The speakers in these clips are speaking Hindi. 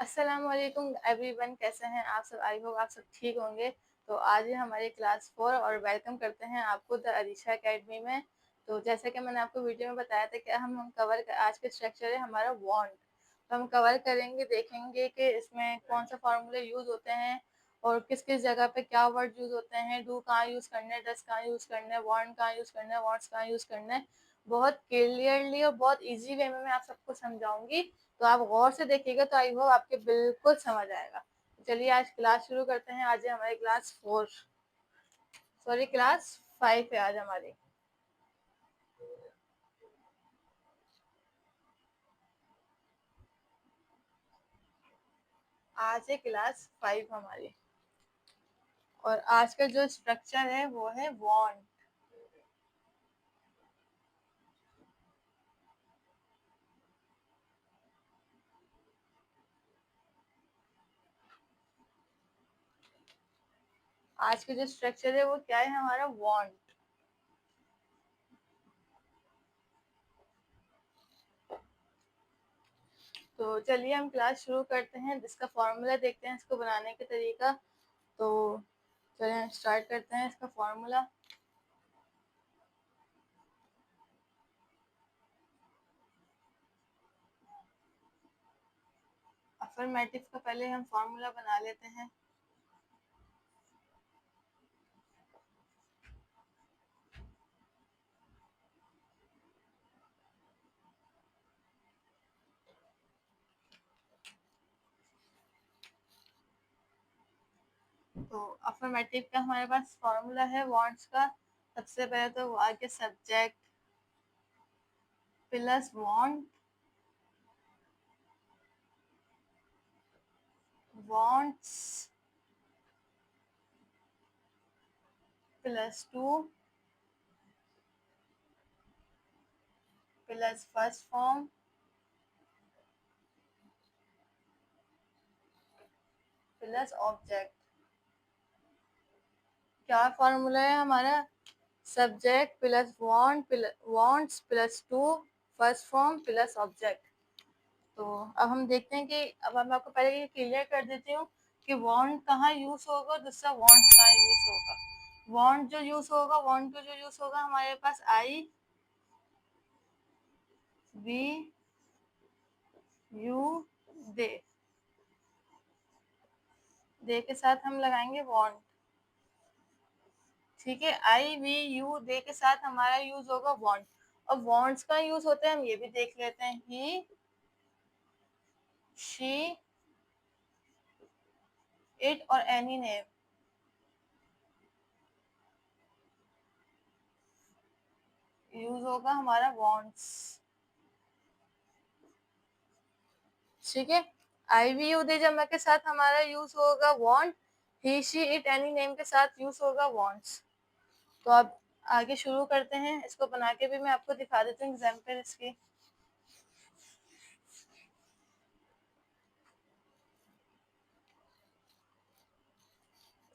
अस्सलाम वालेकुम एवरीवन, कैसे हैं आप सब। आई होप आप सब ठीक होंगे। तो आज है हमारी क्लास 4 और वेलकम करते हैं आपको द अरीशा एकेडमी में। तो जैसे कि मैंने आपको वीडियो में बताया था कि आज के स्ट्रक्चर है हमारा वांट। तो हम कवर करेंगे, देखेंगे कि इसमें कौन सा फार्मूले यूज़ होते हैं और किस किस जगह पे क्या वर्ड यूज़ होते हैं, डू कहाँ यूज़ करना है, डस कहाँ यूज़ करना है, वांट कहाँ यूज़ करना है, वांट्स कहाँ यूज़ करना है। बहुत क्लियरली और बहुत ईजी वे में मैं आप सबको समझाऊंगी। तो आप गौर से देखिएगा तो आई होप आपके बिल्कुल समझ आएगा। चलिए आज क्लास शुरू करते हैं। आज है हमारी क्लास 4, सॉरी क्लास 5 है आज हमारी। आज है क्लास 5 हमारी और आज का जो स्ट्रक्चर है वो है वांट। आज का जो स्ट्रक्चर है वो क्या है हमारा वांट। तो चलिए हम क्लास शुरू करते हैं, जिसका फॉर्मूला देखते हैं, इसको बनाने का तरीका। तो चलिए स्टार्ट करते हैं इसका फॉर्मूला। अफर्मेटिव का पहले हम फॉर्मूला बना लेते हैं। तो अफर्मेटिव का हमारे पास फॉर्मूला है वांट्स का। सबसे पहले तो वो आगे subject plus want, wants plus two plus first form plus object. क्या फॉर्मूला है हमारा? Subject plus wants plus two first form plus object. तो अब हम देखते हैं कि अब मैं आपको पहले ये क्लियर कर देती हूँ कि वांट कहाँ यूज होगा, दूसरा वांट्स कहाँ यूज होगा। वांट जो यूज होगा, वांट जो यूज होगा हमारे पास आई वी यू दे, दे के साथ हम लगाएंगे वांट। ठीक है, आई वी यू दे के साथ हमारा यूज होगा वांट। अब वांट्स का यूज होता है, हम ये भी देख लेते हैं। ही शी इट और एनी नेम यूज होगा हमारा वांट्स। ठीक है, आई वी यू दे जमा के साथ हमारा यूज होगा want. He she it any name के साथ यूज होगा वांट्स। तो अब आगे शुरू करते हैं। इसको बना के भी मैं आपको दिखा देती हूँ एग्जाम्पल इसकी।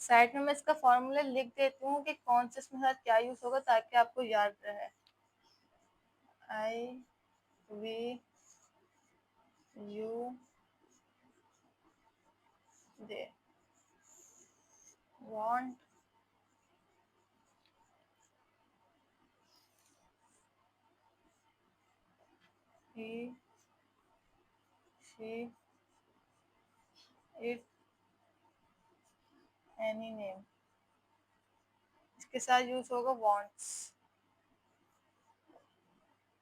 साइड में मैं इसका फॉर्मूला लिख देती हूँ कि कौन से इसमें साथ क्या यूज होगा, ताकि आपको याद रहे। I we you they want he she it any name, इसके साथ यूज होगा वांट्स।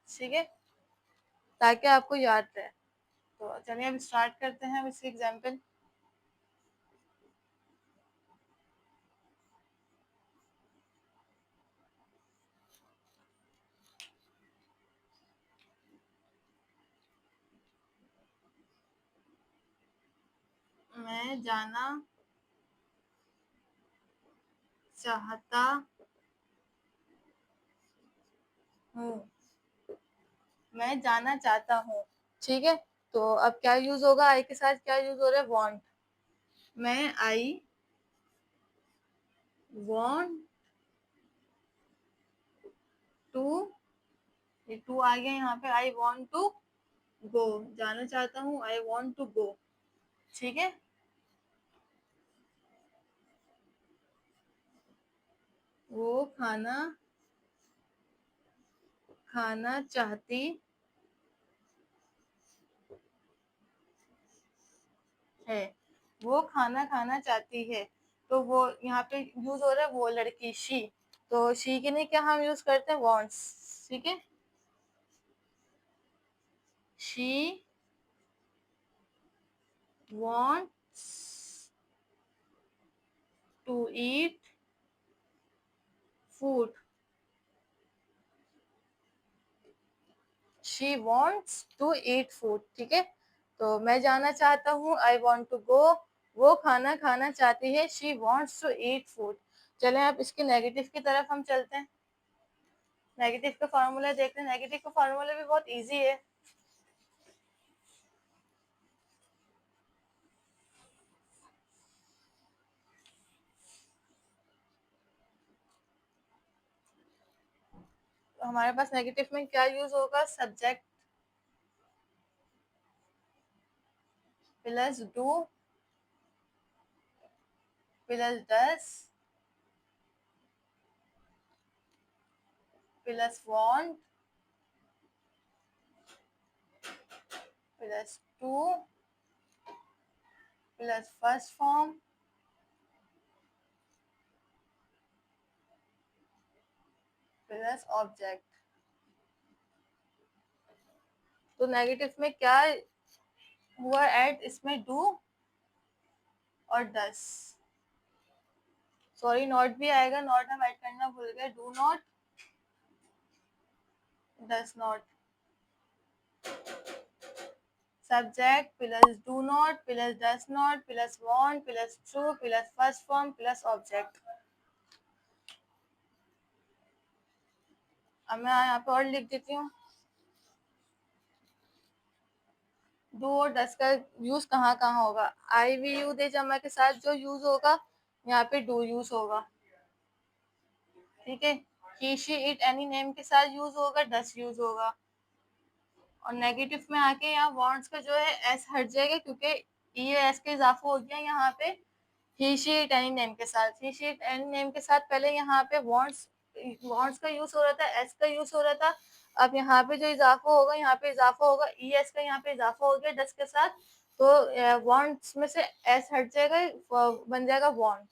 ठीक है, ताकि आपको याद रहे। तो चलिए अब स्टार्ट करते हैं अब इसकी एग्जाम्पल। मैं जाना चाहता हूँ, मैं जाना चाहता हूँ। ठीक है, तो अब क्या यूज होगा, आई के साथ क्या यूज हो रहा है, वांट। मैं आई वांट टू, ये टू आ गया यहाँ पे, आई वांट टू गो, जाना चाहता हूँ, आई वांट टू गो। ठीक है। वो खाना खाना चाहती है। वो खाना खाना चाहती है। तो वो यहाँ पे यूज हो रहा है वो लड़की, शी। तो शी के लिए क्या हम यूज करते हैं, वांट्स। ठीक है, she wants to eat food। She wants to eat food। ठीक है, तो मैं जाना चाहता हूँ, आई want to go। वो खाना खाना चाहती है, she wants to eat food। चलें अब इसके नेगेटिव की तरफ हम चलते हैं। नेगेटिव का फार्मूला देखते हैं। नेगेटिव का फार्मूला भी बहुत इजी है। तो हमारे पास नेगेटिव में क्या यूज होगा, subject plus do plus does plus want plus two plus first form plus object. तो नेगेटिव में क्या हुआ ऐड, इसमें डू और डस। सॉरी, नॉट भी आएगा, नॉट हम ऐड करना भूल गए। Do not, does not. Subject plus do not plus does not plus want plus true plus first form plus object. अब मैं यहाँ पे और लिख देती हूँ। डू और डस का यूज कहाँ कहाँ होगा, आई वी यू दे जमा के साथ जो यूज होगा, यहाँ पे डू यूज होगा। ठीक है, ही शी इट एनी नेम के साथ यूज होगा, डस यूज होगा। और नेगेटिव में आके यहाँ वांट्स का जो है एस हट जाएगा, क्योंकि ई एस का इजाफा हो गया यहाँ पे ही शी इट एनी नेम के साथ। ही शी इट एनी नेम के साथ पहले यहाँ पे वांट्स का यूज हो रहा था, एस का यूज हो रहा था। अब यहाँ पे जो इजाफा होगा, यहाँ पे इजाफा होगा ई एस का, यहाँ पे इजाफा हो गया डस के साथ। तो वांट्स में से एस हट जाएगा, बन जाएगा वांट।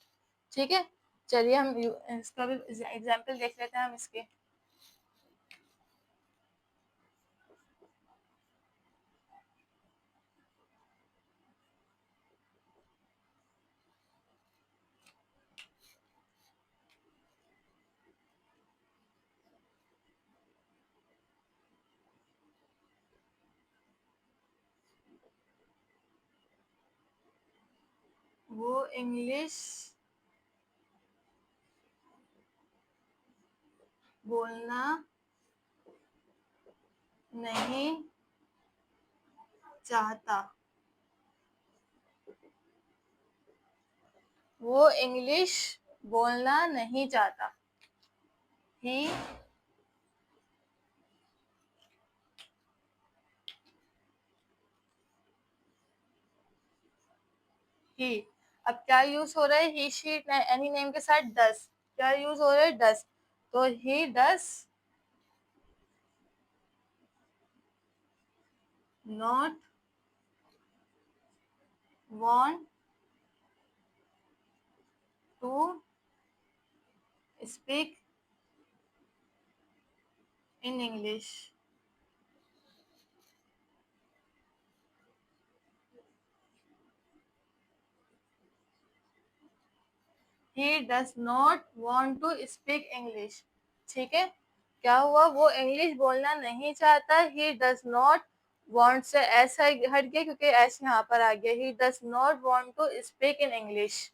ठीक है, चलिए हम इसका भी एग्जाम्पल देख लेते हैं हम इसके। वो इंग्लिश बोलना नहीं चाहता। वो इंग्लिश बोलना नहीं चाहता। ही ही अब क्या यूज हो रहा है, ही शी एनी नेम के साथ डस। क्या यूज हो रहा है, डस। तो he does not want to speak in English. He does not want to speak English. ठीक है, क्या हुआ, वो इंग्लिश बोलना नहीं चाहता। ही डस नॉट वांट से ऐसा हट गया, क्योंकि ऐसे यहाँ पर आ गया। He does not want to speak in English.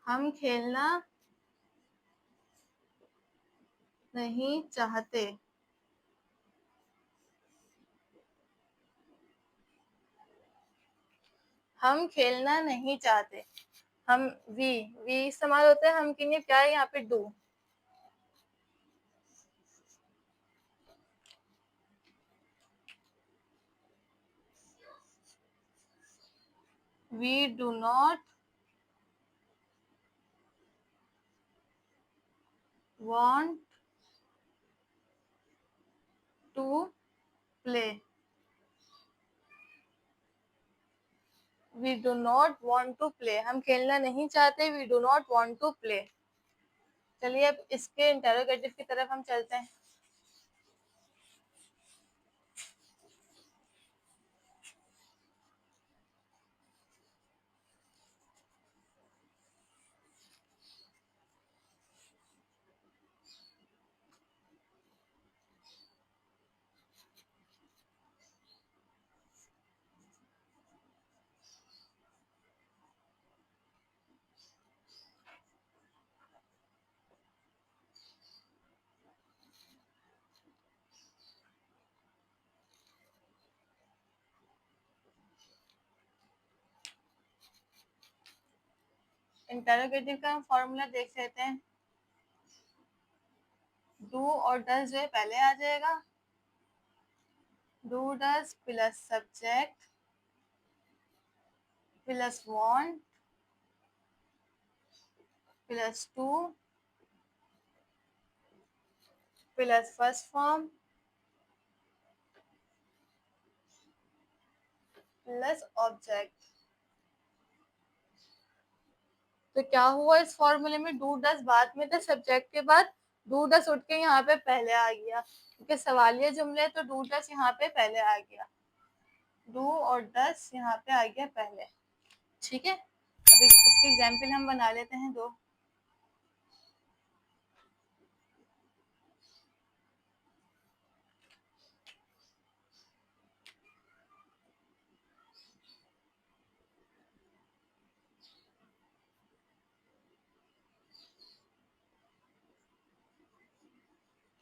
हम खेलना नहीं चाहते। हम खेलना नहीं चाहते। हम वी इस्तेमाल होता है हम के लिए, क्या है यहाँ पे? Do. We do not want to play. We do not want to play. हम खेलना नहीं चाहते। We do not want to play. चलिए अब इसके इंटेरोगेटिव की तरफ हम चलते हैं। इंटेरोगेटिव का हम फॉर्मूला देख लेते हैं। डू और डज जो है पहले आ जाएगा। Do does plus subject plus want plus two plus first form plus object. तो क्या हुआ इस फॉर्मूले में? डू डज बाद में था, सब्जेक्ट के बाद डू डज उठ के यहाँ पे पहले आ गया, क्योंकि सवालिया जुमले तो डू डज यहाँ पे पहले आ गया। डू और डज यहाँ पे आ गया पहले। ठीक है, अभी इसकी एग्जाम्पल हम बना लेते हैं दो।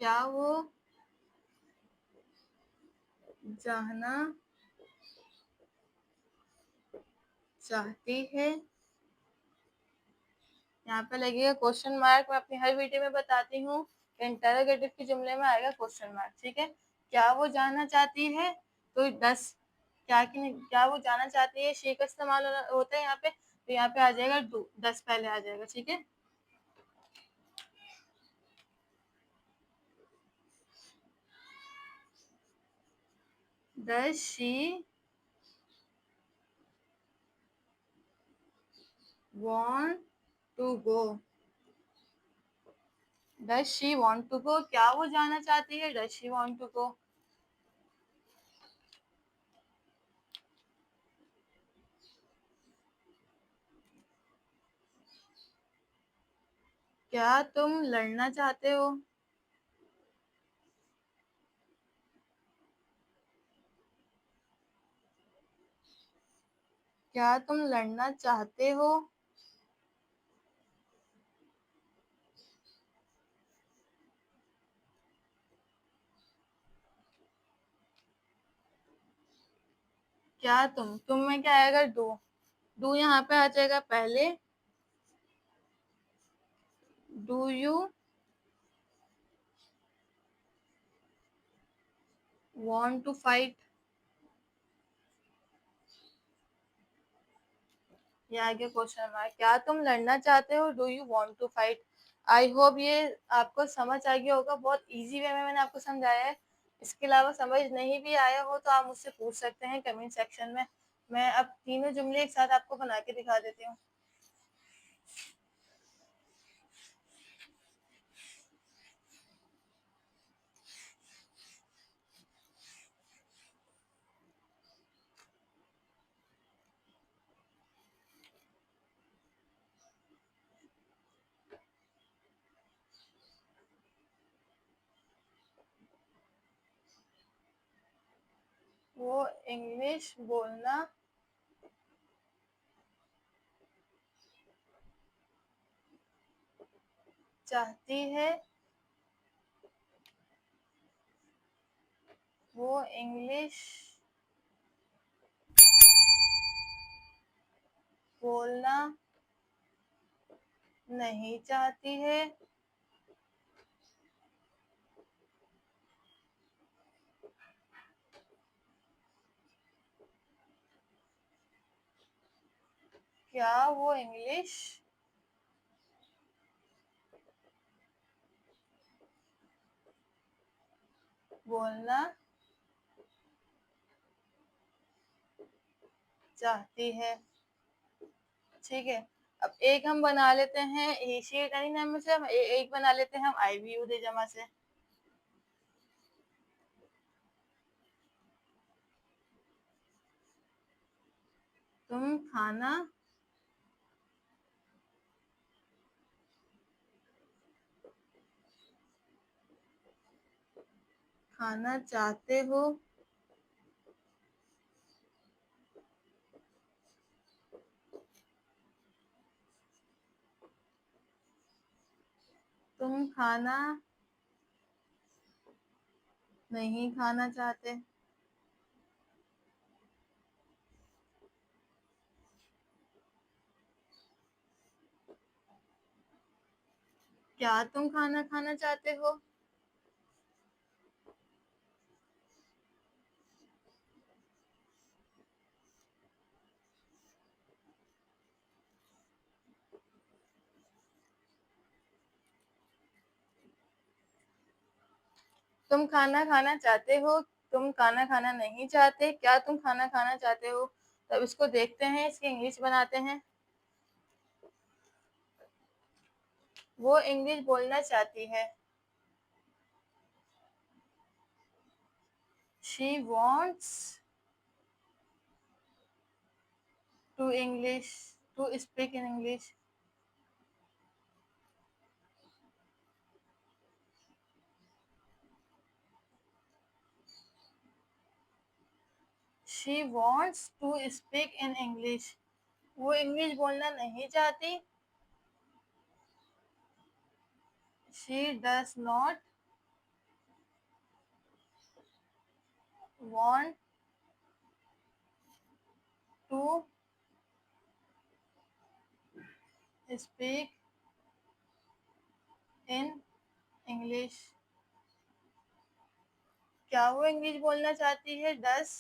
क्या वो जाना चाहती है? यहाँ पे लगेगा क्वेश्चन मार्क। मैं अपनी हर वीडियो में बताती हूँ कि इंटरोगेटिव के जुमले में आएगा क्वेश्चन मार्क। ठीक है, क्या वो जानना चाहती है? तो 10 क्या वो जानना चाहती है, शी का इस्तेमाल होता है यहाँ पे, तो यहाँ पे आ जाएगा डू, 10 पहले आ जाएगा। ठीक है, does she want to go? Does she want to go, क्या वो जाना चाहती है? Does she want to go। क्या तुम लड़ना चाहते हो? क्या तुम लड़ना चाहते हो? क्या तुम में क्या आएगा? डू। डू यहाँ पे आ जाएगा पहले। Do you want to fight? ये आ गया क्वेश्चन मार्क। क्या तुम लड़ना चाहते हो? Do you want to fight. I hope ये आपको समझ आ गया होगा। बहुत इजी वे में मैंने आपको समझाया है। इसके अलावा समझ नहीं भी आया हो तो आप मुझसे पूछ सकते हैं कमेंट सेक्शन में। मैं अब तीनों जुमले एक साथ आपको बना के दिखा देती हूँ। वो इंग्लिश बोलना चाहती है। वो इंग्लिश बोलना नहीं चाहती है। क्या वो इंग्लिश बोलना चाहती है। ठीक है, अब एक हम बना लेते हैं ही शी इट एनी नाम में से, हम एक बना लेते हैं हम आई वी यू दे जमा से। तुम खाना खाना चाहते हो। तुम खाना नहीं खाना चाहते। क्या तुम खाना खाना चाहते हो। तुम खाना खाना चाहते हो, तुम खाना खाना नहीं चाहते, क्या तुम खाना खाना चाहते हो। तब इसको देखते हैं, इसकी इंग्लिश बनाते हैं। वो इंग्लिश बोलना चाहती है। She wants to English to speak in English. She wants to speak in English. वो इंग्लिश बोलना नहीं चाहती। She does not want to speak in English। क्या वो इंग्लिश बोलना चाहती है। Does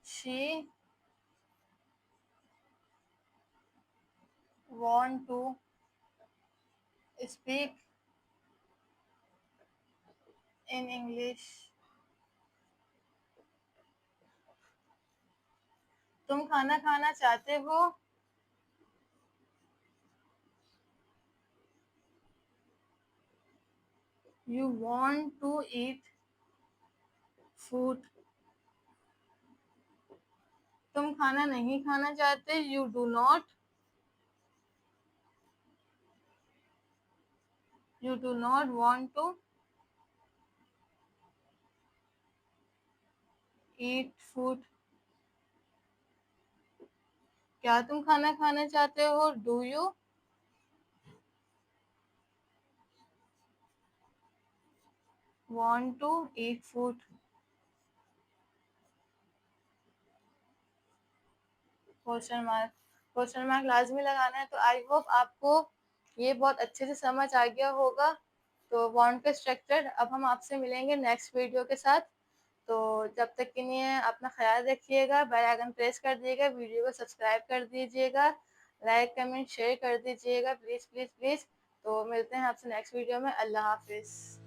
she want to speak in English। तुम खाना खाना चाहते हो। You want to eat food। तुम खाना नहीं खाना चाहते। You do not want to eat food। क्या तुम खाना खाना चाहते हो। Do you want to eat food। Question mark लाजमी लगाना है। तो आई होप आपको ये बहुत अच्छे से समझ आ गया होगा। तो वांट का स्ट्रक्चर, अब हम आपसे मिलेंगे नेक्स्ट वीडियो के साथ। तो जब तक के लिए अपना ख्याल रखिएगा, बेल आइकन प्रेस कर दीजिएगा, वीडियो को सब्सक्राइब कर दीजिएगा, लाइक कमेंट शेयर कर दीजिएगा, प्लीज़ प्लीज़ प्लीज़। तो मिलते हैं आपसे नेक्स्ट वीडियो में। अल्लाह हाफिज़।